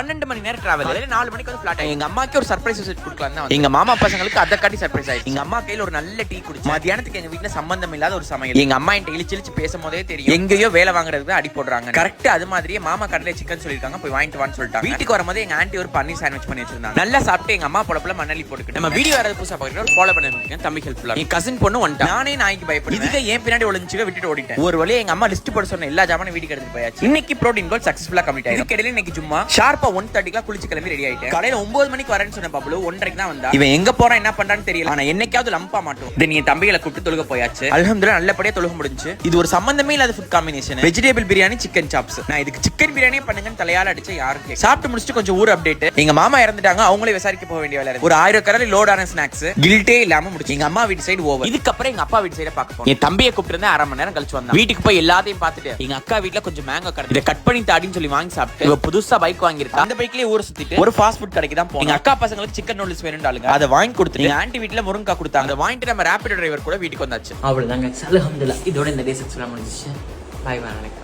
12 மணி நேரம் டிராவல். அதுல 4 மணிக்கு வந்து ஃபிளாட். எங்க அம்மாக்கு ஒரு சர்ப்ரைஸ் விசிட் கொடுக்கலாம் தான். எங்க மாமா பசங்களுக்கு அத காட்டி சர்ப்ரைஸ் ஆயிடுச்சு. எங்க அம்மா கையில ஒரு நல்ல டீ குடிச்சு மதியானத்துக்கு எங்க வீட்ல சம்பந்தம் இல்லாத ஒரு சமையல். எங்க அம்மா என்கிட்ட இழிச்சு பேசும்போதே தெரியும் எங்கேயோ வேலை வாங்குறதுக்கு அடி போடுறாங்க. கரெக்ட் அது மாதிரியே மாமா கடையில சிக்கன் சொல்லிருக்காங்க, போய் வாங்கிட்டு வான்னு சொல்லிட்டாங்க. வீட்டுக்கு வரும்போது எங்க ஆண்டி ஒரு பன்னீர் சாண்ட்விச் பண்ணி வச்சிருந்தாங்க. நல்லா சாப்பிட்டு எங்க அம்மா பொழப்புல மண்ணலி போட்டுக்கிட்டு நம்ம வீடியோ யாராவது புதுசா பாக்குறீங்க ஒரு ஃபாலோ பண்ணிருக்கேன். தம்பி ஹெல்ப்ஃபுல்லா என் கசின் பொண்ணு வந்துட்டா. நானே நாய்க்கு பயப்படுறேன். இதுக்கு ஏன் பின்னாடி ஒளிஞ்சுக்க விட்டுட்டு ஓடிட்டேன். ஒரு வழியா எங்க அம்மா லிஸ்ட் போட சொன்ன எல்லா ஜாமானும் வீட்டுக்கு எடுத்து போயாச்சு. இன்னைக்கு புரோட்டீன் கோல் சக்சஸ்ஃபுல்லா கம்ப்ளீட் ஆயிடுச்சு. இதுக்கிடையில இன்னைக்கு சும்மா ஷார்ப்பா 1:30க்கு குளிச்சு கிளம்பி ரெடி ஆயிட்டேன். காலையில 9 மணிக்கு வரேன்னு சொன்ன பாபுலு 1:30க்கு தான் வந்தா. இவன் எங்க போறான் என்ன பண்றான்னு தெரியல. ஆனா என்னைக்காவது லம்பா மாட்டோம். நீ தம்பிகளை கூப்பிட்டு தொழுக போயாச்சு. அல்ஹம்துலில்லாஹ் நல்லபடியா தொழுக முடிஞ்சு. இது ஒரு சம்பந்தமே இல்லாத food combination. Vegetable biryani chicken chops. நான் இதுக்கு சிக்கன் பிரியாணியே பண்ணுங்கன்னு தலையால அடிச்ச யாருக்கு. சாப்பிட்டு முடிச்சுட்டு கொஞ்சம் ஊர் அப்டேட். எங்க மாமா இறந்துட்டாங்க, அவங்களே விசாரிக்க போக வேண்டிய வேலை இருக்கு. ஒரு 1000 கலரி லோடான ஸ்நாக்ஸ் கில்ட்டே இல்லாம முடிச்சு. எங்க அம்மா வீட்டு சைடு ஓவர். இதுக்கப்புறம் எங்க அப்பா வீட்டு சைட பார்க்க போறோம். என் தம்பியை கூப்பிட்டு இருந்தா 1/2 மணி நேரம் கழிச்சு வந்தான். வீட்டுக்கு போய் எல்லாத்தையும் பார்த்துட்டு எங்க அக்கா வீட்டுல கொஞ்சம் மேங்கோ கடை இதை கட் பண்ணி தாடின்னு சொல்லி வாங்கி சாப்பிட்டு இவ புதுசா பைக் வாங்கியிருக்கா. அந்த பைக்லயே ஊர் சுத்திட்டு ஒரு ஃபாஸ்ட் ஃபுட் கடைக்கு தான் போனோம். எங்க அக்கா பசங்களுக்கு சிக்கன் நூடுல்ஸ் வேணும்னாலுங்க அதை வாங்கி கொடுத்து எங்க ஆண்டி வீட்டுல முருங்கா கொடுத்தாங்க. அதை வாங்கிட்டு நம்ம ரேபிடோ டிரைவர் கூட வீட்டுக்கு வந்தாச்சு. அவ்வளவுதாங்க. அல்ஹம்துலில்லாஹ் இதோட இந்த டே 6 முடிஞ்சிச்சு. Bye by.